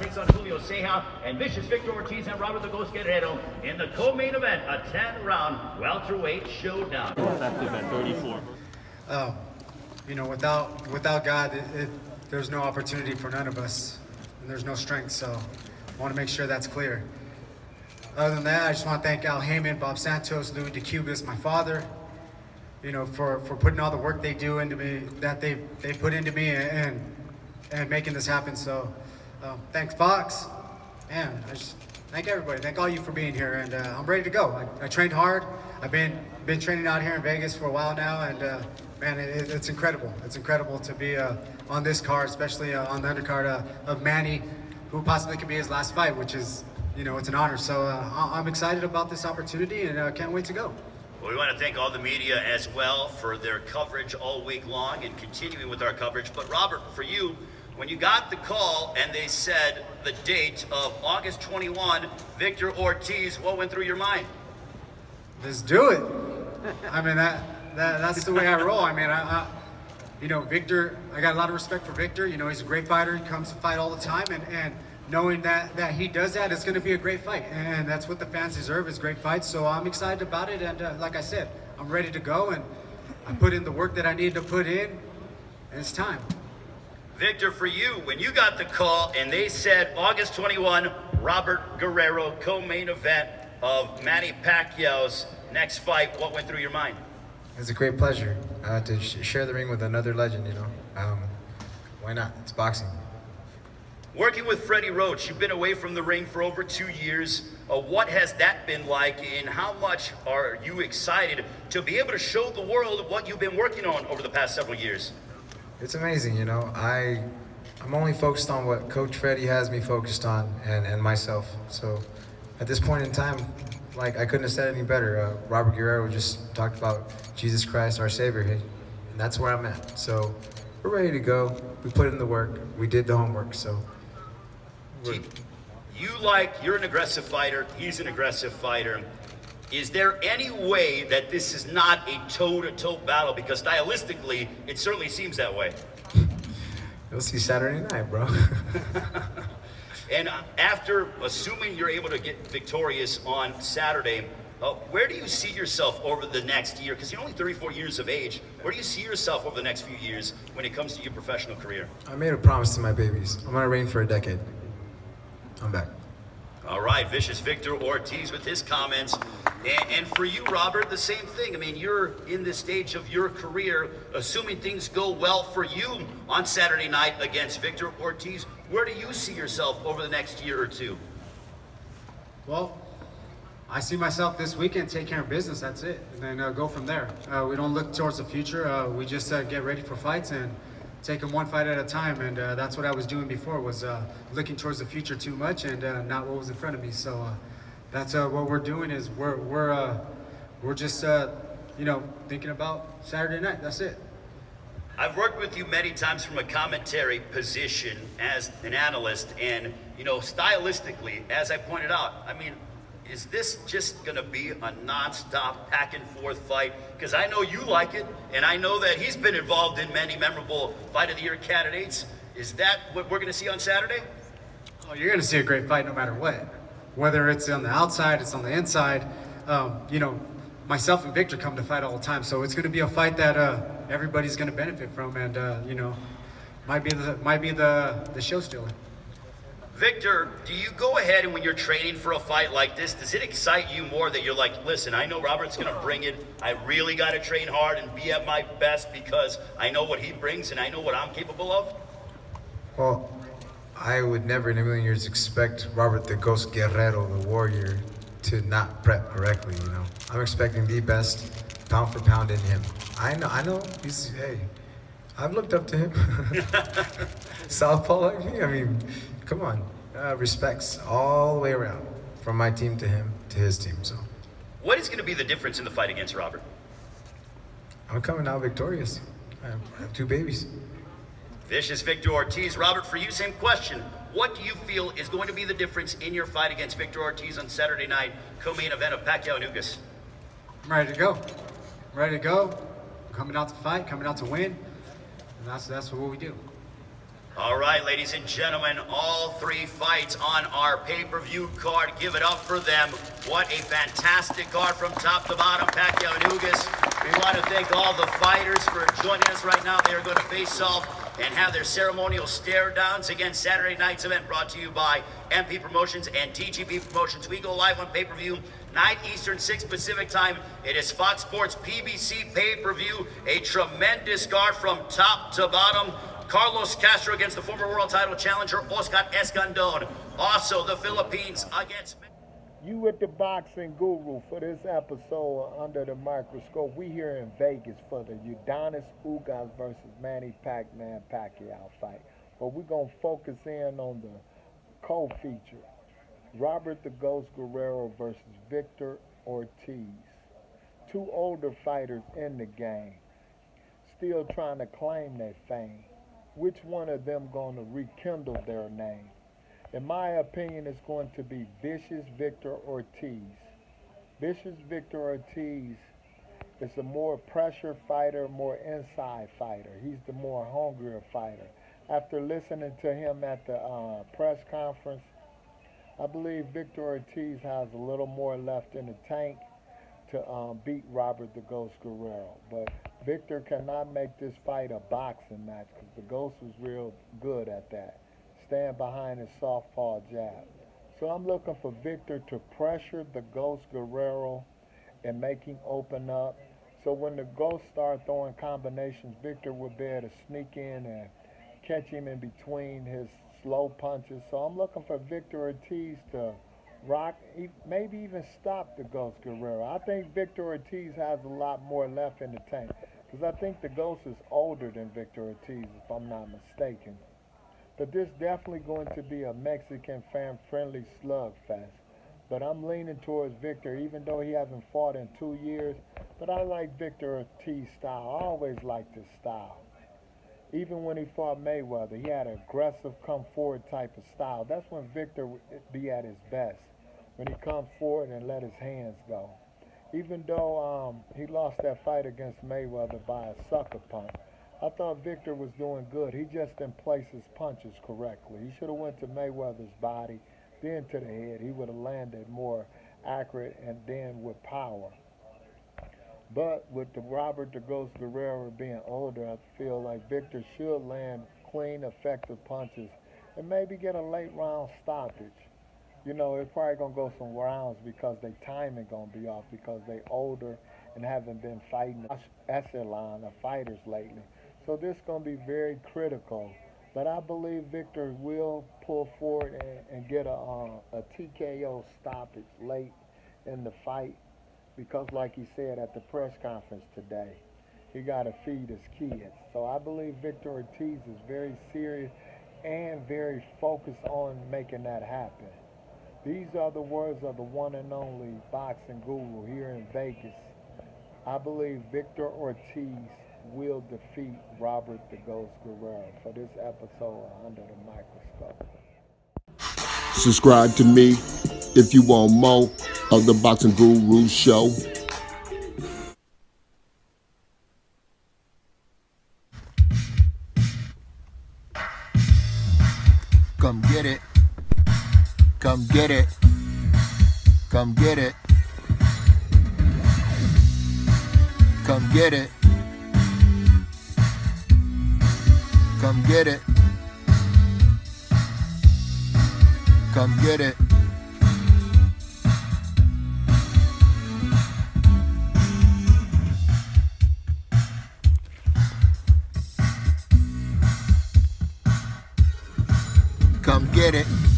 takes on Julio Ceja, and vicious Victor Ortiz and Robert the Ghost Guerrero in the co-main event, a 10-round welterweight showdown. Effective at 34. You know, without God, there's no opportunity for none of us, and there's no strength. So I want to make sure that's clear. Other than that, I just want to thank Al Heyman, Bob Santos, Louis DeCubas, my father, you know, for putting all the work they do into me, that they put into me, and making this happen. So thanks, Fox. Man, I just thank everybody. Thank all you for being here, and I'm ready to go. I trained hard. I've been training out here in Vegas for a while now, and man, it's incredible. It's incredible to be on this card, especially on the undercard of Manny, who possibly could be his last fight, which is, you know, it's an honor. So I'm excited about this opportunity, and can't wait to go. Well, we want to thank all the media as well for their coverage all week long and continuing with our coverage. But Robert, for you, when you got the call and they said the date of August 21, Victor Ortiz, what went through your mind? Let's do it. I mean, that's the way I roll. I mean, you know, Victor, I got a lot of respect for Victor. You know, he's a great fighter. He comes to fight all the time, and knowing that he does that, it's going to be a great fight, and that's what the fans deserve, is great fights. So I'm excited about it, and like I said, I'm ready to go, and I put in the work that I need to put in, and it's time. Victor, for you, when you got the call and they said August 21, Robert Guerrero, co-main event of Manny Pacquiao's next fight, what went through your mind? It's a great pleasure to share the ring with another legend, you know. Why not? It's boxing. Working with Freddie Roach, you've been away from the ring for over 2 years. What has that been like, and how much are you excited to be able to show the world what you've been working on over the past several years? It's amazing, you know. I'm only focused on what Coach Freddie has me focused on, and myself. So at this point in time, like, I couldn't have said any better. Robert Guerrero just talked about Jesus Christ, our Savior, and that's where I'm at. So we're ready to go. We put in the work. We did the homework, so. You're an aggressive fighter, he's an aggressive fighter. Is there any way that this is not a toe-to-toe battle? Because stylistically, it certainly seems that way. You'll see Saturday night, bro. And after assuming you're able to get victorious on Saturday, where do you see yourself over the next year? Because you're only 34 years of age. Where do you see yourself over the next few years when it comes to your professional career? I made a promise to my babies. I'm gonna reign for a decade. I'm back. All right, vicious Victor Ortiz with his comments. And for you, Robert, the same thing. I mean, you're in this stage of your career, assuming things go well for you on Saturday night against Victor Ortiz. Where do you see yourself over the next year or two? Well, I see myself this weekend take care of business, that's it, and then go from there. We don't look towards the future. We just get ready for fights and take them one fight at a time, and that's what I was doing before, was looking towards the future too much and not what was in front of me. So that's what we're doing, is we're just you know, thinking about Saturday night. That's it. I've worked with you many times from a commentary position as an analyst, and you know, stylistically, as I pointed out, I mean, is this just gonna be a non-stop back and forth fight? Because I know you like it, and I know that he's been involved in many memorable Fight of the Year candidates. Is that what we're gonna see on Saturday? Oh, you're gonna see a great fight no matter what. Whether it's on the outside, it's on the inside. You know, myself and Victor come to fight all the time, so it's gonna be a fight that everybody's gonna benefit from, and you know, might be the show stealer. Victor, do you go ahead and when you're training for a fight like this, does it excite you more that you're like, listen, I know Robert's gonna bring it. I really gotta train hard and be at my best because I know what he brings and I know what I'm capable of? Well, I would never in a million years expect Robert the Ghost Guerrero, the warrior, to not prep correctly, you know. I'm expecting the best pound for pound in him. I know, hey, I've looked up to him. Southpaw like me, I mean, come on. Respects all the way around, from my team to him, to his team, so. What is gonna be the difference in the fight against Robert? I'm coming out victorious. I have 2 babies. Vicious Victor Ortiz. Robert, for you, same question. What do you feel is going to be the difference in your fight against Victor Ortiz on Saturday night, co-main event of Pacquiao and Ugas? I'm ready to go. I'm ready to go. I'm coming out to fight, coming out to win, and that's what we do. All right, ladies and gentlemen, all three fights on our pay-per-view card. Give it up for them. What a fantastic card from top to bottom, Pacquiao and Ugas. We want to thank all the fighters for joining us right now. They are going to face off and have their ceremonial stare downs against Saturday night's event, brought to you by MP Promotions and TGP Promotions. We go live on pay-per-view 9 Eastern, 6 Pacific time. It is Fox Sports PBC pay-per-view. A tremendous card from top to bottom. Carlos Castro against the former world title challenger Oscar Escandon. Also, the Philippines against... You with the boxing guru for this episode of Under the Microscope. We here in Vegas for the Udonis Ugas versus Manny Pac-Man Pacquiao fight. But we're going to focus in on the co-feature. Robert the Ghost Guerrero versus Victor Ortiz. Two older fighters in the game, still trying to claim their fame. Which one of them going to rekindle their name? In my opinion, it's going to be Vicious Victor Ortiz. Vicious Victor Ortiz is a more pressure fighter, more inside fighter. He's the more hungrier fighter. After listening to him at the press conference, I believe Victor Ortiz has a little more left in the tank to beat Robert the Ghost Guerrero. But Victor cannot make this fight a boxing match because the Ghost was real good at that. Stand behind his softball jab. So I'm looking for Victor to pressure the Ghost Guerrero and make him open up. So when the Ghost start throwing combinations, Victor will be able to sneak in and catch him in between his slow punches. So I'm looking for Victor Ortiz to rock, maybe even stop the Ghost Guerrero. I think Victor Ortiz has a lot more left in the tank because I think the Ghost is older than Victor Ortiz, if I'm not mistaken. But this definitely going to be a Mexican fan-friendly slugfest. But I'm leaning towards Victor, even though he hasn't fought in 2 years. But I like Victor Ortiz's style. I always liked his style. Even when he fought Mayweather, he had an aggressive, come-forward type of style. That's when Victor would be at his best, when he comes forward and let his hands go. Even though he lost that fight against Mayweather by a sucker punch, I thought Victor was doing good. He just didn't place his punches correctly. He should have went to Mayweather's body, then to the head. He would have landed more accurate and then with power. But with the Robert the Ghost Guerrero being older, I feel like Victor should land clean, effective punches and maybe get a late round stoppage. You know, it's probably going to go some rounds because their timing going to be off because they older and haven't been fighting echelon of fighters lately. So this is going to be very critical. But I believe Victor will pull forward and get a TKO stoppage late in the fight. Because like he said at the press conference today, he got to feed his kids. So I believe Victor Ortiz is very serious and very focused on making that happen. These are the words of the one and only boxing guru here in Vegas. I believe Victor Ortiz will defeat Robert the Ghost Guerrero for this episode of Under the Microscope. Subscribe to me if you want more of the Boxing Guru Show. Come get it. Come get it. Come get it. Come get it. Come get it. Come get it. Come get it.